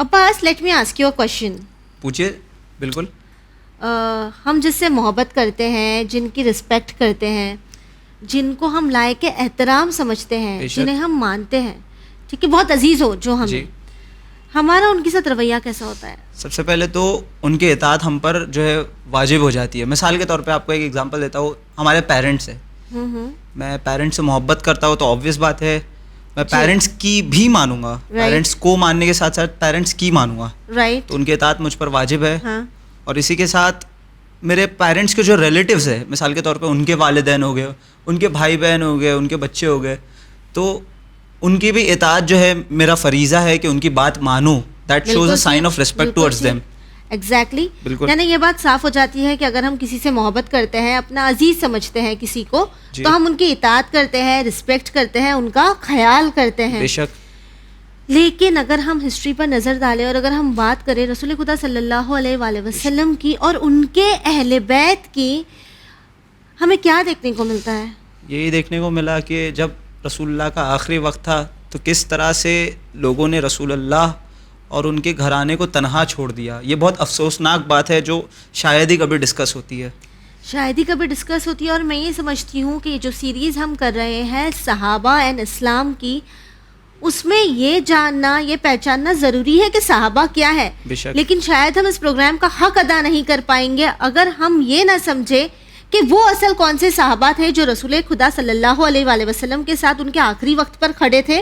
Abbas, let me ask you a question. پوچھیے. بالکل. ہم جس سے محبت کرتے ہیں, جن کی رسپیکٹ کرتے ہیں, جن کو ہم لائق احترام سمجھتے ہیں, جنہیں ہم مانتے ہیں, ٹھیک ہے, بہت عزیز ہو جو ہمیں, ہمارا ان کے ساتھ رویہ کیسا ہوتا ہے؟ سب سے پہلے تو ان کی اطاعت ہم پر جو ہے واجب ہو جاتی ہے. مثال کے طور پہ آپ کو ایک ایگزامپل دیتا ہوں. ہمارے پیرنٹس ہیں, میں پیرنٹس سے محبت کرتا ہوں تو آبویس بات ہے میں پیرنٹس کی بھی مانوں گا, پیرنٹس کو ماننے کے ساتھ ساتھ پیرنٹس کی مانوں گا, تو ان کی اطاعت مجھ پر واجب ہے. اور اسی کے ساتھ میرے پیرنٹس کے جو ریلیٹیوز ہیں, مثال کے طور پہ ان کے والدین ہو گئے, ان کے بھائی بہن ہو گئے, ان کے بچے ہو گئے, تو ان کی بھی اطاعت جو ہے میرا فریضہ ہے کہ ان کی بات مانوں. That shows a sign of respect towards them. Exactly. یعنی یہ بات صاف ہو جاتی ہے کہ اگر ہم کسی سے محبت کرتے ہیں, اپنا عزیز سمجھتے ہیں کسی کو, تو ہم ان کی اطاعت کرتے ہیں, رسپیکٹ کرتے ہیں, ان کا خیال کرتے ہیں. بے شک. لیکن اگر ہم ہسٹری پر نظر ڈالیں اور اگر ہم بات کریں رسول خدا صلی اللہ علیہ وآلہ وسلم کی اور ان کے اہل بیت کی, ہمیں کیا دیکھنے کو ملتا ہے؟ یہی دیکھنے کو ملا کہ جب رسول اللہ کا آخری وقت تھا تو کس طرح سے لوگوں نے رسول اللہ اور ان کے گھرانے کو تنہا چھوڑ دیا. یہ بہت افسوسناک بات ہے جو شاید ہی کبھی ڈسکس ہوتی ہے. شاید ہی کبھی ڈسکس ہوتی ہے. اور میں یہ سمجھتی ہوں کہ یہ جو سیریز ہم کر رہے ہیں صحابہ اینڈ اسلام کی, اس میں یہ جاننا, یہ پہچاننا ضروری ہے کہ صحابہ کیا ہے. لیکن شاید ہم اس پروگرام کا حق ادا نہیں کر پائیں گے اگر ہم یہ نہ سمجھے کہ وہ اصل کون سے صحابہ تھے جو رسول خدا صلی اللہ علیہ وآلہ وسلم کے ساتھ ان کے آخری وقت پر کھڑے تھے,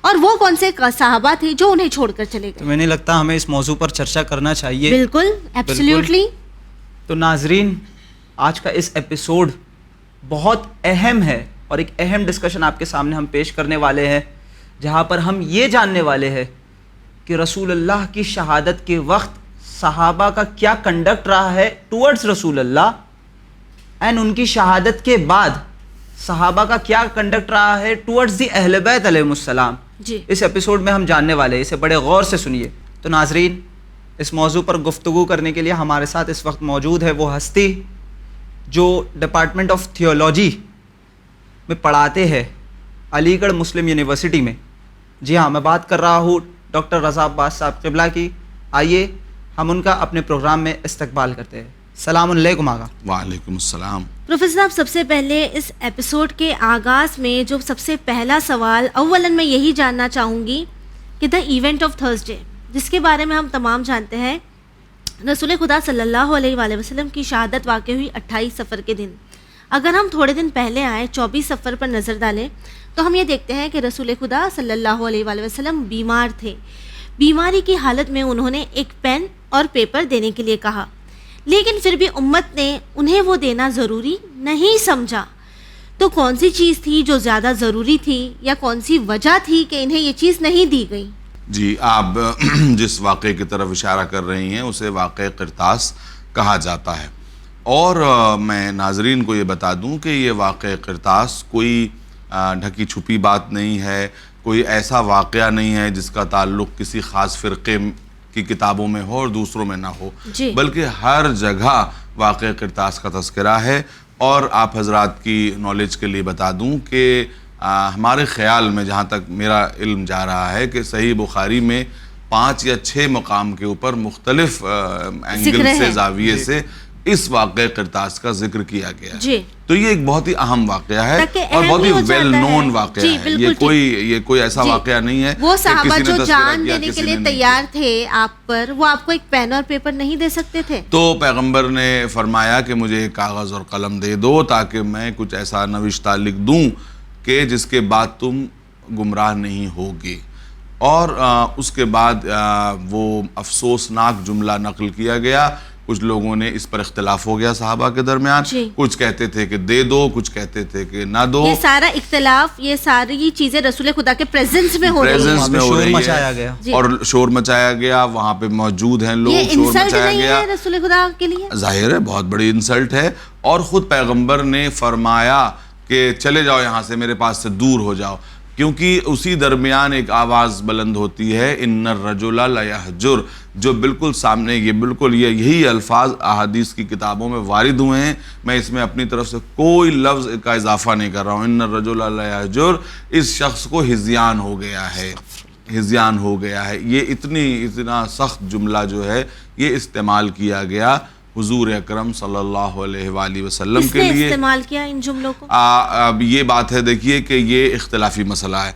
اور وہ کون سے صحابہ تھے جو انہیں چھوڑ کر چلے گئے. تو میں نہیں لگتا ہمیں اس موضوع پر چرچا کرنا چاہیے. بالکل, ایبسلیوٹلی. تو ناظرین, آج کا اس ایپیسوڈ بہت اہم ہے اور ایک اہم ڈسکشن آپ کے سامنے ہم پیش کرنے والے ہیں, جہاں پر ہم یہ جاننے والے ہیں کہ رسول اللہ کی شہادت کے وقت صحابہ کا کیا کنڈکٹ رہا ہے ٹورڈز رسول اللہ, اینڈ ان کی شہادت کے بعد صحابہ کا کیا کنڈکٹ رہا ہے ٹورڈز دی اہل بیت علیہ السلام. اس ایپیسوڈ میں ہم جاننے والے ہیں, اسے بڑے غور سے سنیے. تو ناظرین, اس موضوع پر گفتگو کرنے کے لیے ہمارے ساتھ اس وقت موجود ہے وہ ہستی جو ڈپارٹمنٹ آف تھیولوجی میں پڑھاتے ہیں علی گڑھ مسلم یونیورسٹی میں. جی ہاں, میں بات کر رہا ہوں ڈاکٹر رضا عباس صاحب قبلہ کی. آئیے ہم ان کا اپنے پروگرام میں استقبال کرتے ہیں. السلام علیکم آقا. وعلیکم السلام. پروفیسر صاحب, سب سے پہلے اس ایپیسوڈ کے آغاز میں جو سب سے پہلا سوال, اولاً میں یہی جاننا چاہوں گی کہ دا ایونٹ آف تھرسڈے, جس کے بارے میں ہم تمام جانتے ہیں, رسول خدا صلی اللہ علیہ وآلہ وسلم کی شہادت واقع ہوئی 28 صفر کے دن. اگر ہم تھوڑے دن پہلے آئیں 24 صفر پر نظر ڈالیں تو ہم یہ دیکھتے ہیں کہ رسول خدا صلی اللہ علیہ وآلہ وسلم بیمار تھے. بیماری کی حالت میں انہوں نے ایک پین اور پیپر دینے کے لیے کہا, لیکن پھر بھی امت نے انہیں وہ دینا ضروری نہیں سمجھا. تو کون سی چیز تھی جو زیادہ ضروری تھی, یا کون سی وجہ تھی کہ انہیں یہ چیز نہیں دی گئی؟ جی, آپ جس واقعے کی طرف اشارہ کر رہی ہیں اسے واقعہ قرطاس کہا جاتا ہے. اور میں ناظرین کو یہ بتا دوں کہ یہ واقعہ قرطاس کوئی ڈھکی چھپی بات نہیں ہے, کوئی ایسا واقعہ نہیں ہے جس کا تعلق کسی خاص فرقے کی کتابوں میں ہو اور دوسروں میں نہ ہو, بلکہ ہر جگہ واقعہ قرطاس کا تذکرہ ہے. اور آپ حضرات کی نالج کے لیے بتا دوں کہ ہمارے خیال میں, جہاں تک میرا علم جا رہا ہے, کہ صحیح بخاری میں 5 یا 6 مقام کے اوپر مختلف اینگل سے, زاویے سے اس واقعہ قرطاس کا ذکر کیا گیا ہے. تو یہ ایک بہت ہی اہم واقعہ ہے اور بہت ہی ویل نون واقعہ ہے. یہ کوئی ایسا واقعہ نہیں ہے. وہ صحابہ جو جان دینے کے لیے تیار تھے آپ پر, وہ آپ کو ایک پین اور پیپر نہیں دے سکتے تھے؟ تو پیغمبر نے فرمایا کہ مجھے ایک کاغذ اور قلم دے دو تاکہ میں کچھ ایسا نوشتہ لکھ دوں کہ جس کے بعد تم گمراہ نہیں ہوگے. اور اس کے بعد وہ افسوسناک جملہ نقل کیا گیا. کچھ لوگوں نے اس پر اختلاف ہو گیا صحابہ کے درمیان, کچھ کہتے تھے کہ دے دو, کچھ کہتے تھے کہ نہ دو. یہ سارا اختلاف, یہ ساری چیزیں رسول خدا کے پریزنس میں ہو رہی ہیں, اور شور مچایا گیا. وہاں پہ موجود ہیں لوگ, شور مچایا گیا. رسول خدا کے لیے ظاہر ہے بہت بڑی انسلٹ ہے. اور خود پیغمبر نے فرمایا کہ چلے جاؤ یہاں سے, میرے پاس سے دور ہو جاؤ, کیونکہ اسی درمیان ایک آواز بلند ہوتی ہے, ان الرجل لیہجر, جو بالکل سامنے, یہ بالکل یہی الفاظ احادیث کی کتابوں میں وارد ہوئے ہیں. میں اس میں اپنی طرف سے کوئی لفظ کا اضافہ نہیں کر رہا ہوں. ان الرجل لیہجر, اس شخص کو ہذیان ہو گیا ہے. ہذیان ہو گیا ہے. یہ اتنا سخت جملہ جو ہے یہ استعمال کیا گیا حضور اکرم صلی اللہ علیہ وآلہ وسلم کے لیے. استعمال کیا ان جملوں کو؟ اب یہ بات ہے دیکھیے کہ یہ اختلافی مسئلہ ہے.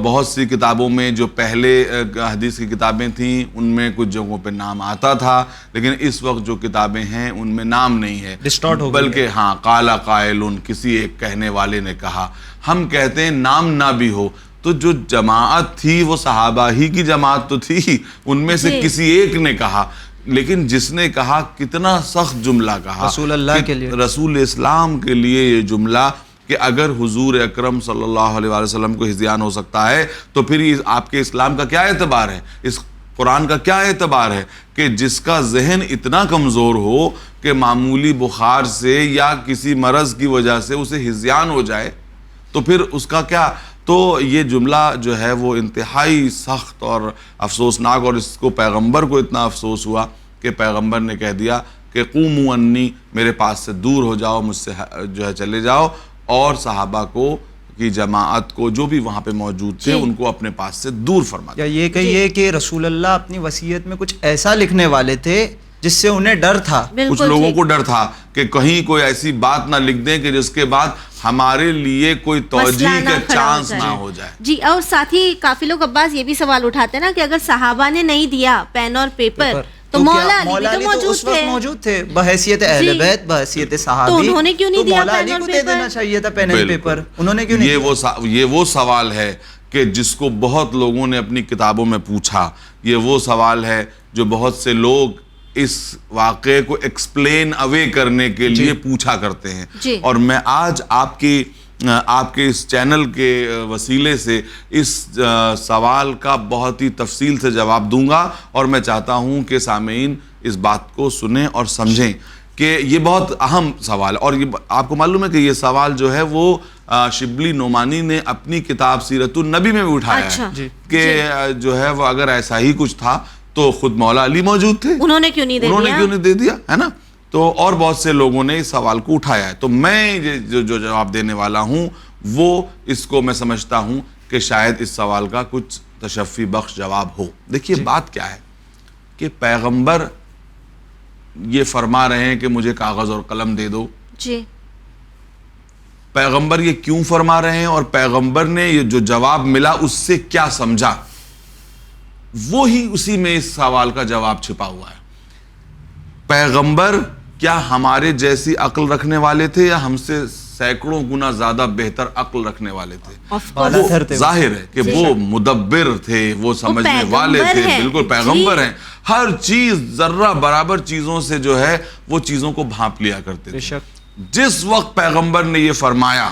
بہت سی کتابوں میں جو پہلے حدیث کی کتابیں تھیں ان میں کچھ جگہوں پہ نام آتا تھا, لیکن اس وقت جو کتابیں ہیں ان میں نام نہیں ہے, ڈسٹارٹ ہو گئی, بلکہ ہاں قال قائل, کسی ایک کہنے والے نے کہا. ہم کہتے ہیں نام نہ بھی ہو تو جو جماعت تھی وہ صحابہ ہی کی جماعت تو تھی, ان میں سے کسی ایک نے کہا. لیکن جس نے کہا کتنا سخت جملہ کہا رسول اللہ کے لیے, رسول اسلام کے لیے یہ جملہ کہ اگر حضور اکرم صلی اللہ علیہ وسلم کو ہذیان ہو سکتا ہے تو پھر آپ کے اسلام کا کیا اعتبار ہے, اس قرآن کا کیا اعتبار ہے کہ جس کا ذہن اتنا کمزور ہو کہ معمولی بخار سے یا کسی مرض کی وجہ سے اسے ہذیان ہو جائے تو پھر اس کا کیا. تو یہ جملہ جو ہے وہ انتہائی سخت اور افسوسناک, اور اس کو پیغمبر کو اتنا افسوس ہوا کہ پیغمبر نے کہہ دیا کہ قوموا انی, میرے پاس سے دور ہو جاؤ, مجھ سے جو ہے چلے جاؤ, اور صحابہ کو کی جماعت کو جو بھی وہاں پہ موجود تھے ان کو اپنے پاس سے دور فرما دیا. یا یہ کہیے کہ رسول اللہ اپنی وصیت میں کچھ ایسا لکھنے والے تھے جس سے انہیں ڈر تھا, کچھ لوگوں کو ڈر تھا کہ کہیں کوئی ایسی بات نہ لکھ دیں کہ جس کے بعد ہمارے لیے کوئی توجیہ کا چانس نہ ہو جائے. جی, اور ساتھ ہی کافی لوگ عباس یہ بھی سوال اٹھاتے ہیں نا کہ اگر صحابہ نے نہیں دیا پین اور پیپر تو مولا علی تو اس وقت موجود تھے بحیثیت اہل بیت, بحیثیت صحابی, تو انہوں نے کیوں نہیں دیا مولا علی کو دے دینا چاہیے تھا پین اینڈ پیپر, انہوں نے کیوں نہیں. یہ وہ سوال ہے کہ جس کو بہت لوگوں نے اپنی کتابوں میں پوچھا, یہ وہ سوال ہے جو بہت سے لوگ اس واقعے کو ایکسپلین اوے کرنے کے لیے پوچھا کرتے ہیں. اور میں آج آپ کے اس چینل کے وسیلے سے اس سوال کا بہت ہی تفصیل سے جواب دوں گا, اور میں چاہتا ہوں کہ سامعین اس بات کو سنیں اور سمجھیں کہ یہ بہت اہم سوال ہے. اور یہ آپ کو معلوم ہے کہ یہ سوال جو ہے وہ شبلی نعمانی نے اپنی کتاب سیرت النبی میں بھی اٹھایا ہے کہ جو ہے وہ اگر ایسا ہی کچھ تھا تو خود مولا علی موجود تھے, انہوں نے کیوں نہیں دے دیا, ہے نا. تو اور بہت سے لوگوں نے اس سوال کو اٹھایا ہے. تو میں جو جواب دینے والا ہوں وہ اس کو میں سمجھتا ہوں کہ شاید اس سوال کا کچھ تشفی بخش جواب ہو. دیکھیے بات کیا ہے کہ پیغمبر یہ فرما رہے ہیں کہ مجھے کاغذ اور قلم دے دو. جی, پیغمبر یہ کیوں فرما رہے ہیں اور پیغمبر نے یہ جو جواب ملا اس سے کیا سمجھا, وہی اسی میں اس سوال کا جواب چھپا ہوا ہے. پیغمبر کیا ہمارے جیسی عقل رکھنے والے تھے یا ہم سے سینکڑوں گنا زیادہ بہتر عقل رکھنے والے تھے؟ ظاہر ہے کہ وہ مدبر تھے, وہ سمجھنے والے تھے, بالکل پیغمبر ہیں. ہر چیز ذرہ برابر چیزوں سے جو ہے وہ چیزوں کو بھانپ لیا کرتے تھے. جس وقت پیغمبر نے یہ فرمایا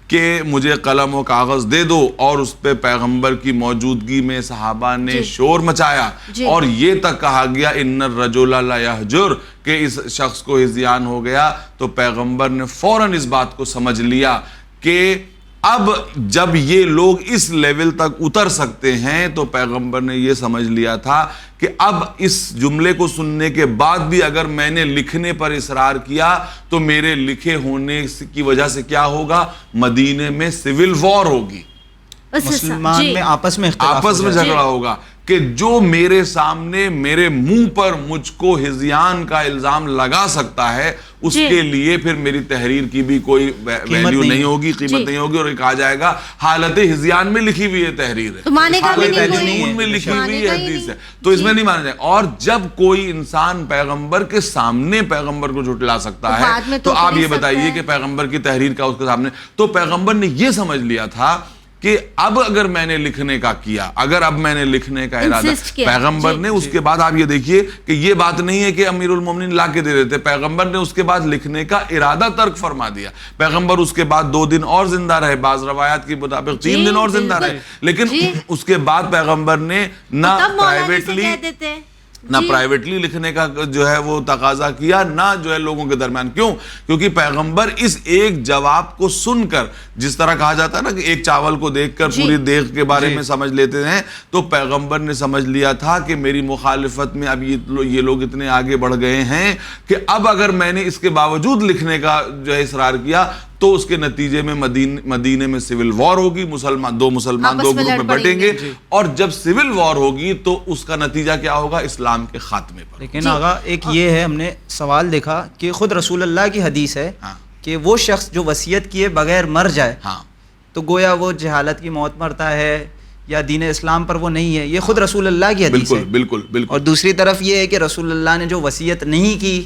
کہ مجھے قلم و کاغذ دے دو, اور اس پہ پیغمبر کی موجودگی میں صحابہ نے شور مچایا, اور یہ تک کہا گیا ان الرجل لا یہجر, کہ اس شخص کو ہذیان ہو گیا, تو پیغمبر نے فوراً اس بات کو سمجھ لیا کہ اب جب یہ لوگ اس لیول تک اتر سکتے ہیں, تو پیغمبر نے یہ سمجھ لیا تھا کہ اب اس جملے کو سننے کے بعد بھی اگر میں نے لکھنے پر اصرار کیا تو میرے لکھے ہونے کی وجہ سے کیا ہوگا, مدینے میں سول وار ہوگی, مسلمان میں آپس میں جھگڑا ہوگا کہ جو میرے سامنے میرے منہ پر مجھ کو ہذیان کا الزام لگا سکتا ہے اس کے لیے پھر میری تحریر کی بھی کوئی ویلیو نہیں ہوگی, قیمت نہیں ہوگی, اور کہا جائے گا حالت ہذیان میں لکھی ہوئی یہ تحریر ہے, میں لکھی ہوئی یہ حدیث ہے, تو اس میں نہیں مانا جائے. اور جب کوئی انسان پیغمبر کے سامنے پیغمبر کو جھٹلا سکتا ہے تو آپ یہ بتائیے کہ پیغمبر کی تحریر کا اس کے سامنے. تو پیغمبر نے یہ سمجھ لیا تھا کہ اب اگر میں نے لکھنے کا کیا, اگر اب میں نے لکھنے کا ارادہ, پیغمبر نے اس کے بعد آپ یہ دیکھیے کہ یہ بات نہیں ہے کہ امیر المومنین لا کے دے دیتے, پیغمبر نے اس کے بعد لکھنے کا ارادہ ترک فرما دیا. پیغمبر اس کے بعد 2 دن اور زندہ رہے, بعض روایات کے مطابق 3 دن اور زندہ رہے, لیکن اس کے بعد پیغمبر نے نہ پرائیویٹلی لکھنے کا جو ہے وہ تقاضا کیا, نہ جو ہے لوگوں کے درمیان. کیوں؟ کیونکہ پیغمبر اس ایک جواب کو سن کر, جس طرح کہا جاتا ہے نا کہ ایک چاول کو دیکھ کر پوری دیگ کے بارے میں سمجھ لیتے ہیں, تو پیغمبر نے سمجھ لیا تھا کہ میری مخالفت میں اب یہ لوگ اتنے آگے بڑھ گئے ہیں کہ اب اگر میں نے اس کے باوجود لکھنے کا جو ہے اصرار کیا تو اس کے نتیجے میں مدینے میں سول وار ہوگی, دو مسلمان دو گروپ میں بٹیں گے, اور جب سول وار ہوگی تو اس کا نتیجہ کیا ہوگا؟ اسلام کے خاتمے پر. لیکن آقا ایک یہ ہے, ہم نے سوال دیکھا کہ خود رسول اللہ کی حدیث ہے کہ وہ شخص جو وصیت کیے بغیر مر جائے تو گویا وہ جہالت کی موت مرتا ہے یا دین اسلام پر وہ نہیں ہے. یہ خود رسول اللہ کی حدیث ہے. بالکل. اور دوسری طرف یہ ہے کہ رسول اللہ نے جو وصیت نہیں کی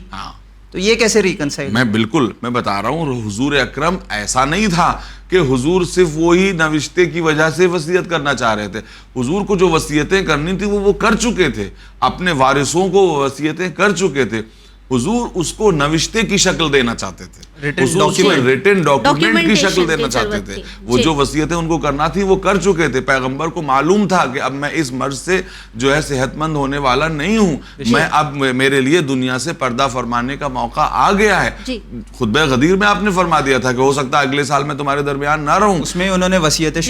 تو یہ کیسے ریکنسائل؟ میں بتا رہا ہوں, حضور اکرم ایسا نہیں تھا کہ حضور صرف وہی نوشتے کی وجہ سے وصیت کرنا چاہ رہے تھے. حضور کو جو وصیتیں کرنی تھی وہ کر چکے تھے, اپنے وارثوں کو وصیتیں کر چکے تھے. حضور اس کو نوشتے کی شکل دینا چاہتے تھے, ریٹن ڈاکیومنٹ کی شکل دینا چاہتے تھے. وہ جو وصیتیں ان کو کرنا تھی وہ کر چکے تھے. پیغمبر کو معلوم تھا کہ اب میں اس مرض سے جو ہے صحت مند ہونے والا نہیں ہوں, میں اب میرے لیے دنیا سے پردہ فرمانے کا موقع آ گیا ہے. خطبہ غدیر میں آپ نے فرما دیا تھا کہ ہو سکتا ہے اگلے سال میں تمہارے درمیان نہ رہوں, اس میں انہوں نے وصیتیں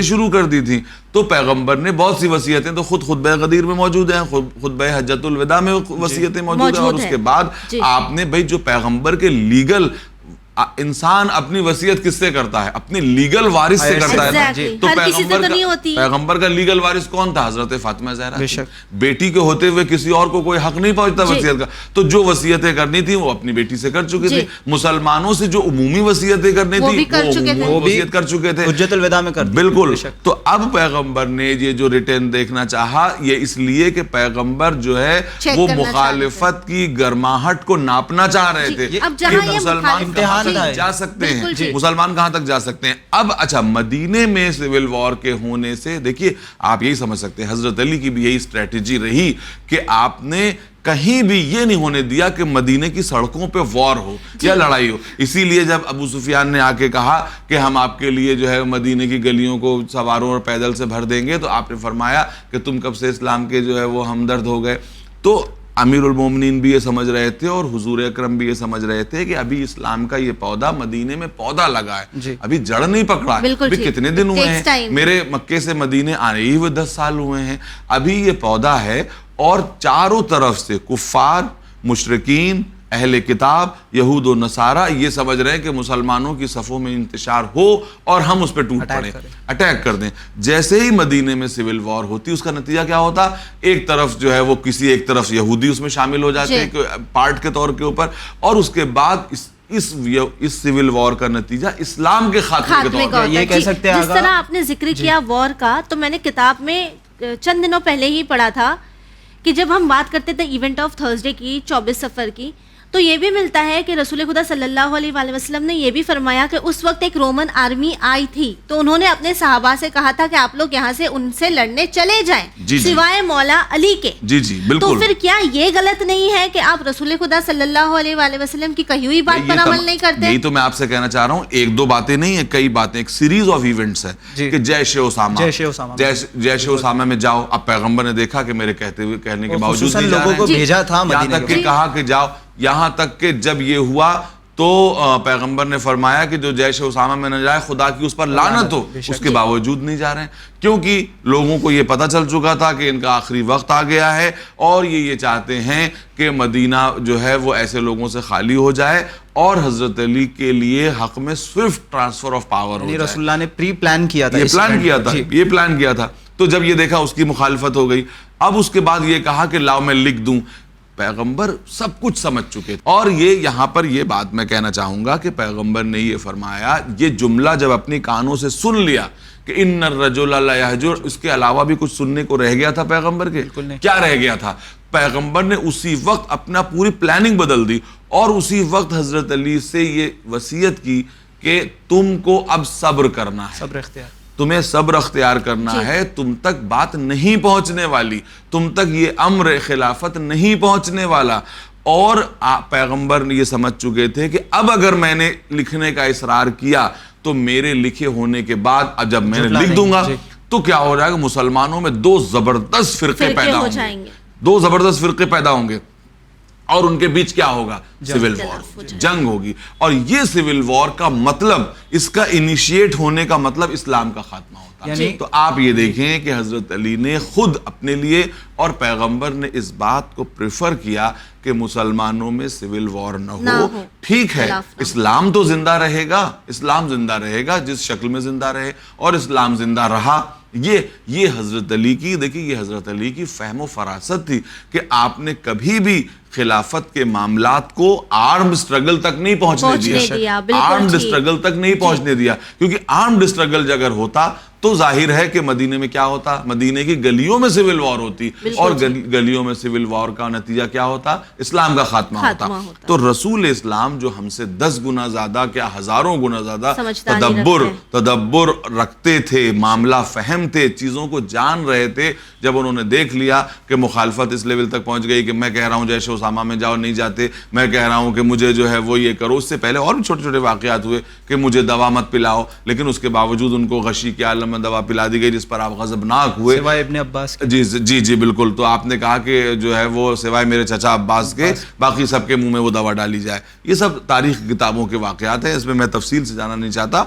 شروع کر دی تھی. تو پیغمبر نے بہت سی وصیتیں تو خود خطبہ غدیر میں موجود ہیں, خطبہ حجۃ الوداع میں وصیتیں موجود ہیں, اور اس کے بعد آپ نے بھائی جو پیغمبر کے لیگل انسان اپنی وصیت کس سے کرتا ہے؟ اپنے لیگل وارث سے کرتا ہے. تو پیغمبر کا لیگل وارث کون تھا؟ حضرت فاطمہ زہرا. بیٹی کے ہوتے ہوئے کسی اور کو کوئی حق نہیں پہنچتا وصیت کا. تو جو وصیتیں کرنی تھی وہ اپنی بیٹی سے کر چکے تھے. مسلمانوں سے جو عمومی وصیتیں کرنی تھی وہ وصیت کر چکے تھے, حجۃ الوداع میں کر دی. بالکل. تو اب پیغمبر نے یہ جو ریٹن دیکھنا چاہا, یہ اس لیے کہ پیغمبر جو ہے وہ مخالفت کی گرماہٹ کو ناپنا چاہ رہے تھے کہ مسلمان جا سکتے ہیں, مسلمان کہاں تک جا سکتے ہیں. اب اچھا, مدینے میں سول وار کے ہونے سے دیکھیے آپ یہی سمجھ سکتے ہیں حضرت علی کی بھی یہی اسٹریٹجی رہی کہ آپ نے کہیں بھی یہ نہیں ہونے دیا کہ مدینے کی سڑکوں پہ وار ہو یا لڑائی ہو. اسی لیے جب ابو سفیان نے آ کے کہا کہ ہم آپ کے لیے جو ہے مدینے کی گلیوں کو سواروں اور پیدل سے بھر دیں گے, تو آپ نے فرمایا کہ تم کب سے اسلام کے جو ہے وہ ہمدرد ہو گئے. تو امیر المومنین بھی یہ سمجھ رہے تھے اور حضور اکرم بھی یہ سمجھ رہے تھے کہ ابھی اسلام کا یہ پودا مدینے میں پودا لگا ہے, ابھی جڑ نہیں پکڑا. ابھی کتنے دن ہوئے ہیں میرے مکے سے مدینے آنے ہی ہوئے 10 سال ہوئے ہیں. ابھی یہ پودا ہے اور چاروں طرف سے کفار, مشرکین, اہل کتاب, یہود و نصارہ یہ سمجھ رہے ہیں کہ مسلمانوں کی صفوں میں انتشار ہو اور ہم اس پہ ٹوٹ پڑیں, اٹیک کر دیں. جیسے ہی مدینے میں سول وار ہوتی اس کا نتیجہ کیا ہوتا؟ ایک طرف جو ہے وہ کسی ایک طرف یہودی اس میں شامل ہو جاتے ہیں پارٹ کے طور کے اوپر, اور اس کے بعد اس سول وار کا نتیجہ اسلام کے خاتمے کے طور پر. یہ کہہ سکتے ہیں جس طرح آپ نے ذکر کیا وار کا, تو میں نے کتاب میں چند دنوں پہلے ہی پڑھا تھا کہ جب ہم بات کرتے تھے ایونٹ آف تھرسڈے کی 24 صفر کی, تو یہ بھی ملتا ہے کہ رسول خدا صلی اللہ علیہ وآلہ وسلم نے یہ بھی فرمایا کہ اس وقت ایک رومن آرمی آئی تھی, تو انہوں نے اپنے صحابہ سے کہا تھا کہ آپ لوگ یہاں سے ان سے لڑنے چلے جائیں سوائے مولا علی کے. بالکل. تو پھر کیا یہ غلط نہیں ہے کہ آپ رسول خدا صلی اللہ علیہ وآلہ وسلم کی کہی ہوئی بات پر عمل نہیں کرتے؟ یہی تو میں آپ سے کہنا چاہ رہا ہوں, ایک دو باتیں نہیں ہیں, کئی باتیں, ایک سیریز آف ایونٹس ہے کہ جیش اسامہ میں جاؤ. اب پیغمبر نے دیکھا کہ میرے کہنے کے باوجود لوگوں کو بھیجا تھا, یہاں تک کہ کہا کہ جاؤ, یہاں تک کہ جب یہ ہوا تو پیغمبر نے فرمایا کہ جو جیش اسامہ میں نہ جائے خدا کی اس پر لعنت ہو. اس کے باوجود نہیں جا رہے ہیں کیونکہ لوگوں کو یہ پتہ چل چکا تھا کہ ان کا آخری وقت آ گیا ہے, اور یہ چاہتے ہیں کہ مدینہ جو ہے وہ ایسے لوگوں سے خالی ہو جائے اور حضرت علی کے لیے حق میں سوئفٹ ٹرانسفر آف پاور ہو جائے. رسول اللہ نے پری پلان کیا تھا, یہ پلان کیا تھا. تو جب یہ دیکھا اس کی مخالفت ہو گئی. اب اس کے بعد یہ کہا کہ لاؤ میں لکھ دوں. پیغمبر سب کچھ سمجھ چکے تھے, اور یہ یہاں پر یہ بات میں کہنا چاہوں گا کہ پیغمبر نے یہ فرمایا, یہ جملہ جب اپنی کانوں سے سن لیا کہ ان الرجل لا یہجر, اس کے علاوہ بھی کچھ سننے کو رہ گیا تھا پیغمبر کے؟ کیا رہ گیا تھا؟ پیغمبر نے اسی وقت اپنا پوری پلاننگ بدل دی اور اسی وقت حضرت علی سے یہ وصیت کی کہ تم کو اب صبر کرنا ہے, تمہیں صبر اختیار کرنا ہے, تم تک بات نہیں پہنچنے والی, تم تک یہ امر خلافت نہیں پہنچنے والا. اور پیغمبر نے یہ سمجھ چکے تھے کہ اب اگر میں نے لکھنے کا اصرار کیا تو میرے لکھے ہونے کے بعد جب میں نے لکھ دوں گا تو کیا ہو جائے گا, مسلمانوں میں دو زبردست فرقے پیدا ہوں گے, اور ان کے بیچ کیا ہوگا, سول وار جنگ ہوگی. اور یہ سول وار کا مطلب, اس کا انیشیٹ ہونے کا مطلب اسلام کا خاتمہ ہوتا ہے. تو آپ یہ دیکھیں کہ حضرت علی نے خود اپنے لیے اور پیغمبر نے اس بات کو پریفر کیا کہ مسلمانوں میں سول وار نہ ہو. ٹھیک ہے, اسلام تو زندہ رہے گا, اسلام زندہ رہے گا جس شکل میں زندہ رہے, اور اسلام زندہ رہا. یہ حضرت علی کی, دیکھیں یہ حضرت علی کی فہم و فراست تھی کہ آپ نے کبھی بھی خلافت کے معاملات کو آرمڈ سٹرگل تک نہیں پہنچنے دیا. آرمڈ سٹرگل تک نہیں پہنچنے دیا, کیونکہ آرمڈ سٹرگل اگر ہوتا تو ظاہر ہے کہ مدینے میں کیا ہوتا, مدینے کی گلیوں میں سول وار ہوتی, اور گلیوں میں سول وار کا نتیجہ کیا ہوتا, اسلام کا خاتمہ ہوتا. تو رسول اسلام جو ہم سے 10 گنا زیادہ, کیا ہزاروں گنا زیادہ تدبر رکھتے تھے, معاملہ فہم تھے, چیزوں کو جان رہے تھے, جب انہوں نے دیکھ لیا کہ مخالفت اس لیول تک پہنچ گئی کہ میں کہہ رہا ہوں جیش اسامہ میں جاؤ, نہیں جاتے, میں کہہ رہا ہوں کہ مجھے جو ہے وہ یہ کرو. اس سے پہلے اور بھی چھوٹے چھوٹے واقعات ہوئے کہ مجھے دوا مت پلاؤ, لیکن اس کے باوجود ان کو غشی کے عالم میں دوا پلا دی گئی جس پر آپ غضبناک ہوئے, سوائے ابن عباس. جی بالکل. تو آپ نے کہا کہ جو ہے وہ سوائے میرے چچا عباس کے باقی سب کے منہ میں وہ دوا ڈالی جائے. یہ سب تاریخ کتابوں کے واقعات ہیں, اس میں میں تفصیل سے جانا نہیں چاہتا.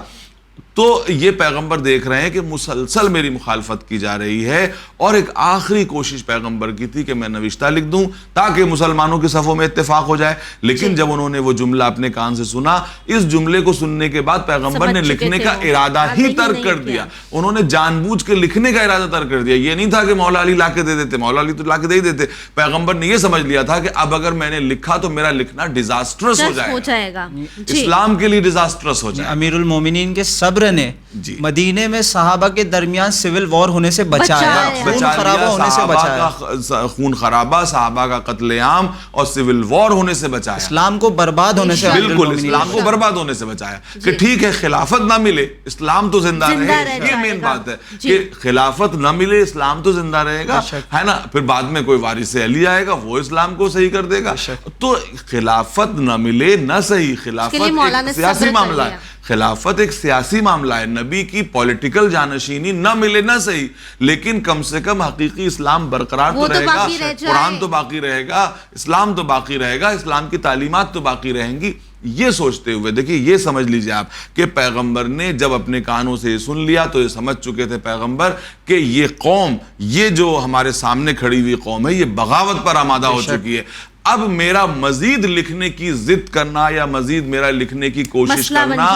تو یہ پیغمبر دیکھ رہے ہیں کہ مسلسل میری مخالفت کی جا رہی ہے, اور ایک آخری کوشش پیغمبر کی تھی کہ میں نوشتہ لکھ دوں تاکہ مسلمانوں کی صفوں میں اتفاق ہو جائے. لیکن جب انہوں نے وہ جملہ اپنے کان سے سنا, اس جملے کو سننے کے بعد پیغمبر نے لکھنے کا ارادہ ہی ترک کر دیا. انہوں نے جان بوجھ کے لکھنے کا ارادہ ترک کر دیا. یہ نہیں تھا کہ مولا علی لا کے دے دیتے, مولا علی تو لا کے دے ہی دیتے. پیغمبر نے یہ سمجھ لیا تھا کہ اب اگر میں نے لکھا تو میرا لکھنا ڈیزاسٹرس ہو جائے گا, اسلام کے لیے ڈیزاسٹرس ہو جائے. امیر المومنین کے صبر نے مدینے میں صحابہ کے درمیان سول وار ہونے سے بچایا, خون خرابہ ہونے سے بچایا, خون خرابہ, صحابہ کا قتل عام اور سول وار ہونے سے بچایا, اسلام کو برباد ہونے سے, بالکل اسلام کو برباد ہونے سے بچایا. کہ ٹھیک ہے خلافت نہ ملے, اسلام تو زندہ رہے, یہ مین بات ہے کہ خلافت نہ ملے, اسلام تو زندہ رہے گا, ہے نا. پھر بعد میں کوئی وارث علی آئے گا, وہ اسلام کو صحیح کر دے گا. تو خلافت نہ ملے نہ صحیح, خلافت ایک سیاسی معاملہ ہے, خلافت ایک سیاسی معاملہ ہے. نبی کی پولیٹیکل جانشینی نہ ملے نہ صحیح, لیکن کم سے کم حقیقی اسلام برقرار تو رہے گا, قرآن تو باقی رہے گا, اسلام تو باقی رہے گا, اسلام کی تعلیمات تو باقی رہیں گی. یہ سوچتے ہوئے دیکھیں, یہ سمجھ لیجئے آپ کہ پیغمبر نے جب اپنے کانوں سے یہ سن لیا تو یہ سمجھ چکے تھے پیغمبر کہ یہ قوم, یہ جو ہمارے سامنے کھڑی ہوئی قوم ہے, یہ بغاوت پر آمادہ ہو چکی ہے. اب میرا مزید لکھنے کی ضد کرنا یا مزید میرا لکھنے کی کوشش کرنا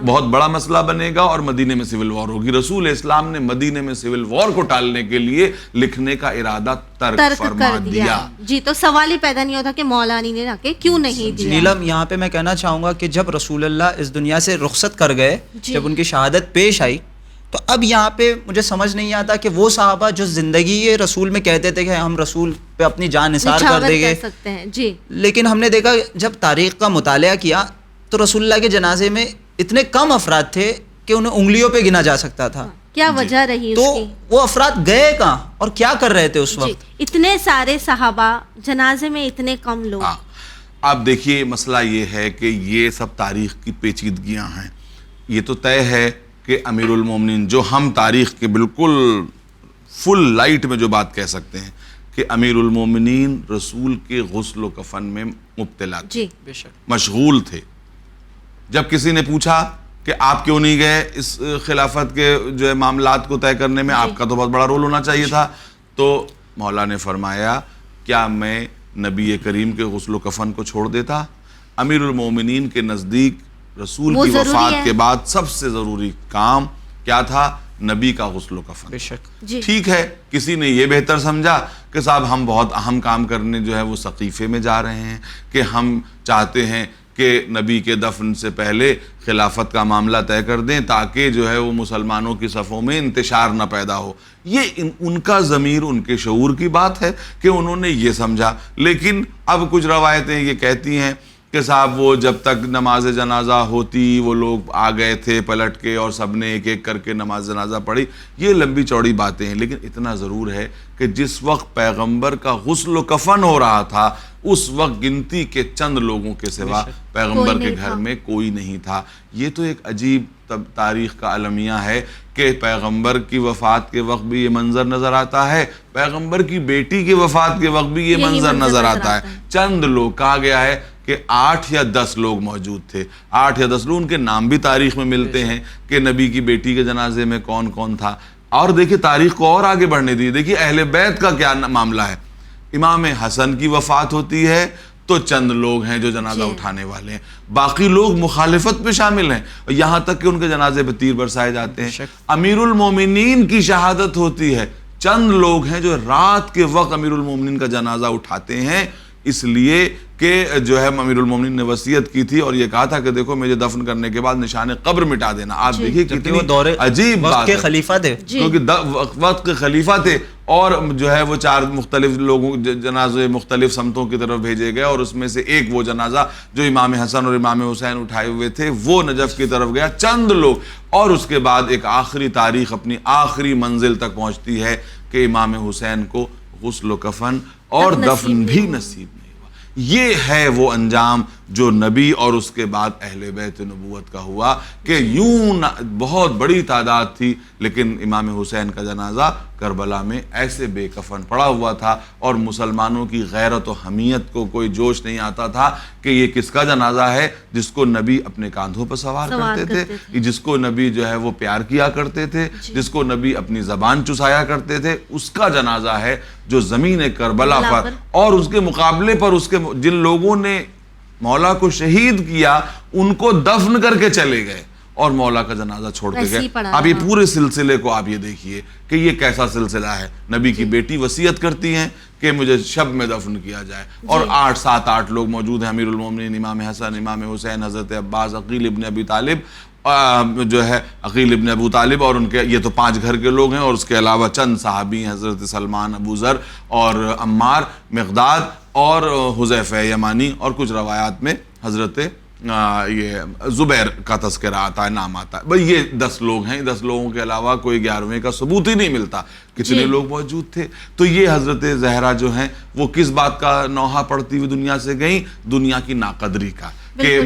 بہت بڑا مسئلہ بنے گا, اور مدینے میں سول وار ہوگی. رسول اسلام نے مدینے میں سول وار کو ٹالنے کے لیے لکھنے کا ارادہ ترک فرما دیا. جی, تو سوال ہی پیدا نہیں ہوتا کہ مولا علی نے رکھے کیوں نہیں دیا. نیلم, یہاں پہ میں کہنا چاہوں گا کہ جب رسول اللہ اس دنیا سے رخصت کر گئے, جب ان کی شہادت پیش آئی, تو اب یہاں پہ مجھے سمجھ نہیں آتا کہ وہ صحابہ جو زندگی رسول میں کہتے تھے کہ ہم رسول پہ اپنی جان نثار کر دیں گے, لیکن ہم نے دیکھا جب تاریخ کا مطالعہ کیا تو رسول اللہ کے جنازے میں اتنے کم افراد تھے کہ انہیں انگلیوں پہ گنا جا سکتا تھا. کیا وجہ رہی تو وہ افراد گئے کہاں اور کیا کر رہے تھے اس وقت؟ اتنے سارے صحابہ, جنازے میں اتنے کم لوگ. آپ دیکھیے, مسئلہ یہ ہے کہ یہ سب تاریخ کی پیچیدگیاں ہیں. یہ تو طے ہے کہ امیر المومنین, جو ہم تاریخ کے بالکل فل لائٹ میں جو بات کہہ سکتے ہیں کہ امیر المومنین رسول کے غسل و کفن میں مبتلا تھے, مشغول تھے. جب کسی نے پوچھا کہ آپ کیوں نہیں گئے اس خلافت کے جو ہے معاملات کو طے کرنے میں, آپ کا تو بہت بڑا رول ہونا چاہیے تھا, تو مولا نے فرمایا کیا میں نبی کریم کے غسل و کفن کو چھوڑ دیتا؟ امیر المومنین کے نزدیک رسول کی وفات کے بعد سب سے ضروری کام کیا تھا؟ نبی کا غسل و کفن. ٹھیک ہے, کسی نے یہ بہتر سمجھا کہ صاحب ہم بہت اہم کام کرنے جو ہے وہ سقیفے میں جا رہے ہیں, کہ ہم چاہتے ہیں کہ نبی کے دفن سے پہلے خلافت کا معاملہ طے کر دیں تاکہ جو ہے وہ مسلمانوں کی صفوں میں انتشار نہ پیدا ہو. یہ ان کا ضمیر, ان کے شعور کی بات ہے کہ انہوں نے یہ سمجھا. لیکن اب کچھ روایتیں یہ کہتی ہیں کہ صاحب وہ جب تک نماز جنازہ ہوتی وہ لوگ آ گئے تھے پلٹ کے اور سب نے ایک ایک کر کے نماز جنازہ پڑھی. یہ لمبی چوڑی باتیں ہیں, لیکن اتنا ضرور ہے کہ جس وقت پیغمبر کا غسل و کفن ہو رہا تھا اس وقت گنتی کے چند لوگوں کے سوا پیغمبر کے گھر میں کوئی نہیں تھا. یہ تو ایک عجیب تاریخ کا المیہ ہے کہ پیغمبر کی وفات کے وقت بھی یہ منظر نظر آتا ہے, پیغمبر کی بیٹی کی وفات کے وقت بھی یہ منظر نظر آتا ہے. چند لوگ, کہا گیا ہے کہ کہ 8 یا 10 لوگ موجود تھے. 8 یا 10 لوگ, ان کے نام بھی تاریخ میں ملتے ہیں کہ نبی کی بیٹی کے جنازے میں کون کون تھا. اور دیکھیں تاریخ کو اور آگے بڑھنے دیجیے. دیکھیے اہل بیت کا کیا معاملہ ہے. امام حسن کی وفات ہوتی ہے تو چند لوگ ہیں جو جنازہ اٹھانے والے ہیں, باقی لوگ مخالفت پہ شامل ہیں, یہاں تک کہ ان کے جنازے پہ تیر برسائے جاتے ہیں. امیر المومنین کی شہادت ہوتی ہے, چند لوگ ہیں جو رات کے وقت امیر المومنین کا جنازہ اٹھاتے ہیں, اس لیے کہ جو ہے امیر المومنین نے وصیت کی تھی اور یہ کہا تھا کہ دیکھو مجھے دفن کرنے کے بعد نشان قبر مٹا دینا. آپ دیکھیے کتنی عجیب بات ہے, خلیفہ تھے کیونکہ وقت کے خلیفہ تھے, اور جو ہے وہ 4 مختلف لوگوں جنازے مختلف سمتوں کی طرف بھیجے گئے, اور اس میں سے ایک وہ جنازہ جو امام حسن اور امام حسین اٹھائے ہوئے تھے وہ نجف کی طرف گیا, چند لوگ. اور اس کے بعد ایک آخری تاریخ اپنی آخری منزل تک پہنچتی ہے کہ امام حسین کو غسل و کفن اور دفن بھی نصیب نہیں. یہ ہے وہ انجام جو نبی اور اس کے بعد اہل بیت نبوت کا ہوا, کہ یوں بہت بڑی تعداد تھی لیکن امام حسین کا جنازہ کربلا میں ایسے بے کفن پڑا ہوا تھا, اور مسلمانوں کی غیرت و حمیت کو کوئی جوش نہیں آتا تھا کہ یہ کس کا جنازہ ہے جس کو نبی اپنے کاندھوں پر سوار کرتے تھے, جس کو نبی جو ہے وہ پیار کیا کرتے تھے, جس کو نبی اپنی زبان چسایا کرتے تھے, اس کا جنازہ ہے جو زمین کربلا پر اور اس کے مقابلے پر اس کے جن لوگوں نے مولا کو شہید کیا ان کو دفن کر کے چلے گئے اور مولا کا جنازہ چھوڑ کے گئے. اب یہ پورے سلسلے کو آپ یہ دیکھیے کہ یہ کیسا سلسلہ ہے. نبی کی بیٹی وصیت کرتی ہیں کہ مجھے شب میں دفن کیا جائے, اور 8 لوگ موجود ہیں, امیر المومنین امام حسن, امام حسین, حضرت عباس, عقیل ابن ابی طالب, جو ہے عقیل ابن ابو طالب, اور ان کے یہ تو 5 گھر کے لوگ ہیں, اور اس کے علاوہ چند صحابی ہیں, حضرت سلمان, ابو ذر اور عمار, مقداد اور حذیفہ یمانی, اور کچھ روایات میں حضرت یہ زبیر کا تذکرہ آتا ہے, نام آتا ہے. بھئی یہ 10 لوگ ہیں, 10 لوگوں کے علاوہ کوئی 11ویں کا ثبوت ہی نہیں ملتا کتنے لوگ موجود تھے. تو یہ حضرت زہرا جو ہیں وہ کس بات کا نوحہ پڑتی ہوئی دنیا سے گئیں؟ دنیا کی ناقدری کا, کہ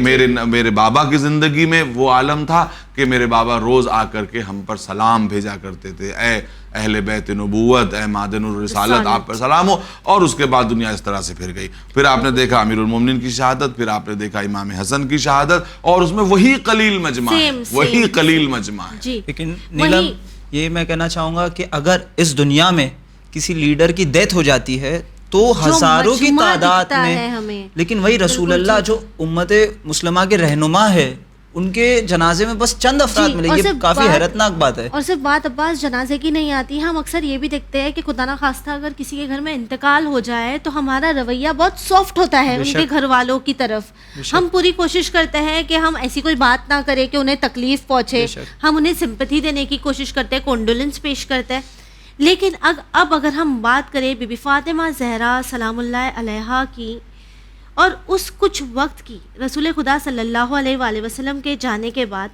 میرے بابا کی زندگی میں وہ عالم تھا کہ میرے بابا روز آ کر کے ہم پر سلام بھیجا کرتے تھے, اے اہل بیت نبوت, اے معدن الرسالت, آپ پر سلام ہو. اور اس کے بعد دنیا اس طرح سے پھر گئی. پھر آپ نے دیکھا امیر المومنین کی شہادت, پھر آپ نے دیکھا امام حسن کی شہادت, اور اس میں وہی قلیل مجمع ہے, وہی قلیل مجمع ہے. لیکن نیلم یہ میں کہنا چاہوں گا کہ اگر اس دنیا میں کسی لیڈر کی ڈیتھ ہو جاتی ہے تو ہزاروں کی تعداد میں, لیکن وہی رسول اللہ جو امت مسلمہ کے رہنما ہے ان کے جنازے میں بس چند افراد ملے, یہ کافی حیرتناک بات ہے. اور صرف بات عباس جنازے کی نہیں آتی, ہم اکثر یہ بھی دیکھتے ہیں کہ خدا نہ خواستہ اگر کسی کے گھر میں انتقال ہو جائے تو ہمارا رویہ بہت سافٹ ہوتا ہے ان کے گھر والوں کی طرف. ہم پوری کوشش کرتے ہیں کہ ہم ایسی کوئی بات نہ کریں کہ انہیں تکلیف پہنچے, ہم انہیں سمپتھی دینے کی کوشش کرتے ہیں, کونڈولنس پیش کرتے ہیں. لیکن اب اگر ہم بات کریں بی بی فاطمہ زہرا سلام اللہ علیہا کی, اور اس کچھ وقت کی رسول خدا صلی اللہ علیہ وآلہ وسلم کے جانے کے بعد,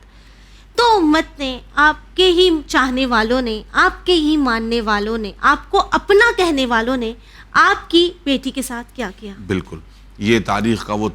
تو امت نے, آپ کے ہی چاہنے والوں نے, آپ کے ہی ماننے والوں نے, آپ کو اپنا کہنے والوں نے آپ کی بیٹی کے ساتھ کیا کیا؟ بالکل, یہ تاریخ کا وہ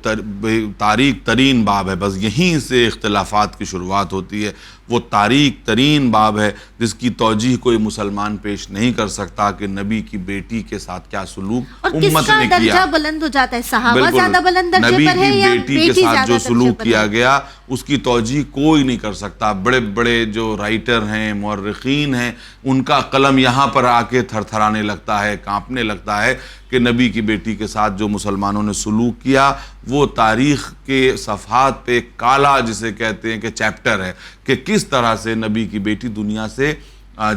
تاریک ترین باب ہے, بس یہیں سے اختلافات کی شروعات ہوتی ہے. وہ تاریک ترین باب ہے جس کی توجیہ کوئی مسلمان پیش نہیں کر سکتا کہ نبی کی بیٹی کے ساتھ کیا سلوک امت نے کیا. اور کس کا درجہ بلند ہو جاتا ہے, صحابہ زیادہ بلند درجے پر ہے یا بیٹی کے ساتھ جو سلوک کیا گیا اس کی توجیہ کوئی نہیں کر سکتا. بڑے بڑے جو رائٹر ہیں, مورخین ہیں, ان کا قلم یہاں پر آ کے تھر تھرانے لگتا ہے, کانپنے لگتا ہے کہ نبی کی بیٹی کے ساتھ جو مسلمانوں نے سلوک کیا وہ تاریخ کے صفحات پہ کالا جسے کہتے ہیں کہ چیپٹر ہے, کہ کس طرح سے نبی کی بیٹی دنیا سے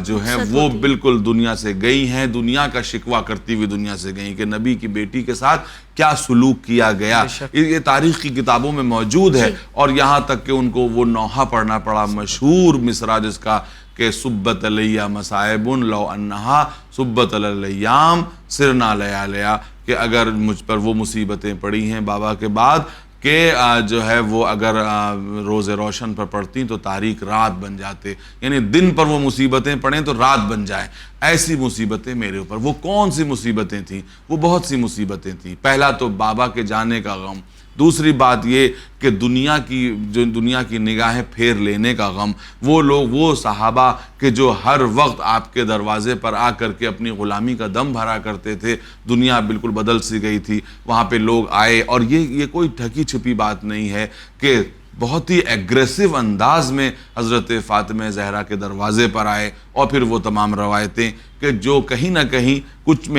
جو ہے وہ بالکل دنیا سے گئی ہیں, دنیا کا شکوہ کرتی ہوئی دنیا سے گئی کہ نبی کی بیٹی کے ساتھ کیا سلوک کیا گیا. یہ تاریخ کی کتابوں میں موجود ہے, اور یہاں تک کہ ان کو وہ نوحہ پڑھنا پڑا, مشہور مصرع جس کا کہ سبت علیہ مصائب لو انہا سبت علیہم سرنا لیالیا, کہ اگر مجھ پر وہ مصیبتیں پڑی ہیں بابا کے بعد کہ جو ہے وہ اگر روز روشن پر پڑتی تو تاریک رات بن جاتے, یعنی دن پر وہ مصیبتیں پڑیں تو رات بن جائیں. ایسی مصیبتیں میرے اوپر. وہ کون سی مصیبتیں تھیں؟ وہ بہت سی مصیبتیں تھیں. پہلا تو بابا کے جانے کا غم, دوسری بات یہ کہ دنیا کی نگاہیں پھیر لینے کا غم، وہ لوگ، وہ صحابہ کہ جو ہر وقت آپ کے دروازے پر آ کر کے اپنی غلامی کا دم بھرا کرتے تھے، دنیا بالکل بدل سی گئی تھی، وہاں پہ لوگ آئے، اور یہ کوئی ڈھکی چھپی بات نہیں ہے کہ بہت ہی ایگریسو انداز میں حضرت فاطمہ زہرا کے دروازے پر آئے، اور پھر وہ تمام روایتیں کہ جو کہیں نہ کہیں کچھ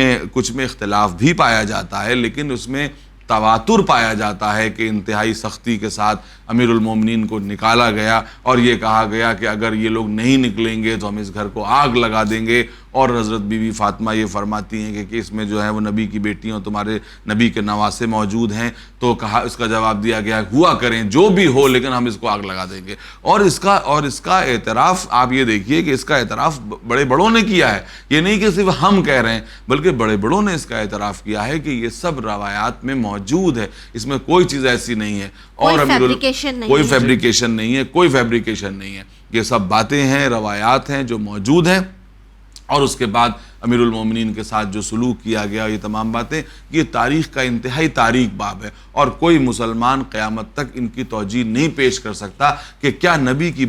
میں اختلاف بھی پایا جاتا ہے، لیکن اس میں تواتر پایا جاتا ہے کہ انتہائی سختی کے ساتھ امیر المومنین کو نکالا گیا، اور یہ کہا گیا کہ اگر یہ لوگ نہیں نکلیں گے تو ہم اس گھر کو آگ لگا دیں گے، اور حضرت بی بی فاطمہ یہ فرماتی ہیں کہ اس میں جو ہے وہ نبی کی بیٹیاں، تمہارے نبی کے نواسے موجود ہیں، تو کہا، اس کا جواب دیا گیا ہوا کریں جو بھی ہو، لیکن ہم اس کو آگ لگا دیں گے۔ اور اس کا اعتراف آپ یہ دیکھیے کہ اس کا اعتراف بڑے بڑوں نے کیا ہے، یہ نہیں کہ صرف ہم کہہ رہے ہیں، بلکہ بڑے بڑوں نے اس کا اعتراف کیا ہے کہ یہ سب روایات میں موجود ہے، اس میں کوئی چیز ایسی نہیں ہے، اور کوئی فیبریکیشن نہیں ہے، یہ سب باتیں ہیں، روایات ہیں جو موجود ہیں۔ اور اس کے بعد امیر المومنین کے ساتھ جو سلوک کیا گیا، یہ تمام باتیں، یہ تاریخ کا انتہائی تاریک باب ہے، اور کوئی مسلمان قیامت تک ان کی توجیہ نہیں پیش کر سکتا کہ کیا نبی کی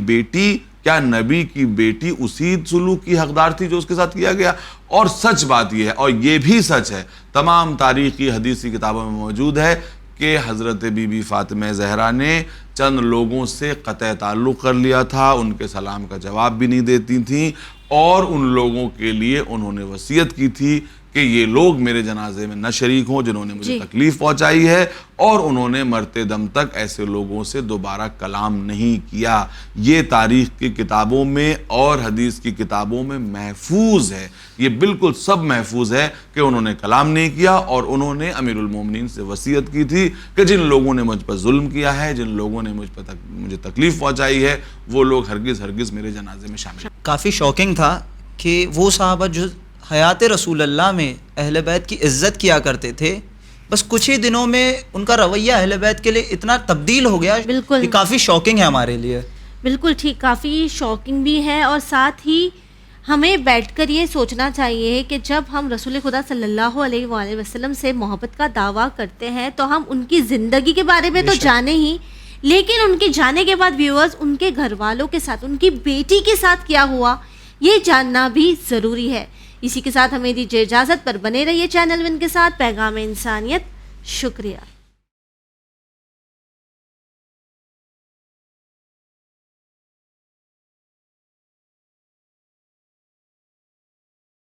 بیٹی اسی سلوک کی حقدار تھی جو اس کے ساتھ کیا گیا۔ اور سچ بات یہ ہے، اور یہ بھی سچ ہے، تمام تاریخی حدیثی کتابوں میں موجود ہے کہ حضرت بی بی فاطمہ زہرا نے چند لوگوں سے قطع تعلق کر لیا تھا، ان کے سلام کا جواب بھی نہیں دیتی تھیں، اور ان لوگوں کے لیے انہوں نے وصیت کی تھی کہ یہ لوگ میرے جنازے میں نہ شریک ہوں جنہوں نے مجھے تکلیف پہنچائی ہے، اور انہوں نے مرتے دم تک ایسے لوگوں سے دوبارہ کلام نہیں کیا۔ یہ تاریخ کی کتابوں میں اور حدیث کی کتابوں میں محفوظ ہے، یہ بالکل سب محفوظ ہے کہ انہوں نے کلام نہیں کیا، اور انہوں نے امیر المومنین سے وصیت کی تھی کہ جن لوگوں نے مجھ پر ظلم کیا ہے، جن لوگوں نے مجھے تکلیف پہنچائی ہے، وہ لوگ ہرگز میرے جنازے میں شامل۔ کافی شاکنگ تھا کہ وہ صحابہ جو حیات رسول اللہ میں اہل بیت کی عزت کیا کرتے تھے، بس کچھ ہی دنوں میں ان کا رویہ اہل بیت کے لیے اتنا تبدیل ہو گیا، بالکل، یہ کافی شاکنگ ہے ہمارے لیے۔ بالکل ٹھیک، کافی شاکنگ بھی ہے، اور ساتھ ہی ہمیں بیٹھ کر یہ سوچنا چاہیے کہ جب ہم رسول خدا صلی اللہ علیہ وآلہ وسلم سے محبت کا دعویٰ کرتے ہیں تو ہم ان کی زندگی کے بارے میں تو جانیں ہی، لیکن ان کے جانے کے بعد ویورز ان کے گھر والوں کے ساتھ، ان کی بیٹی کے ساتھ کیا ہوا، یہ جاننا بھی ضروری ہے۔ اسی کے ساتھ ہمیں دیجیے اجازت، پر بنے رہیے چینل ون کے ساتھ۔ پیغام انسانیت، شکریہ۔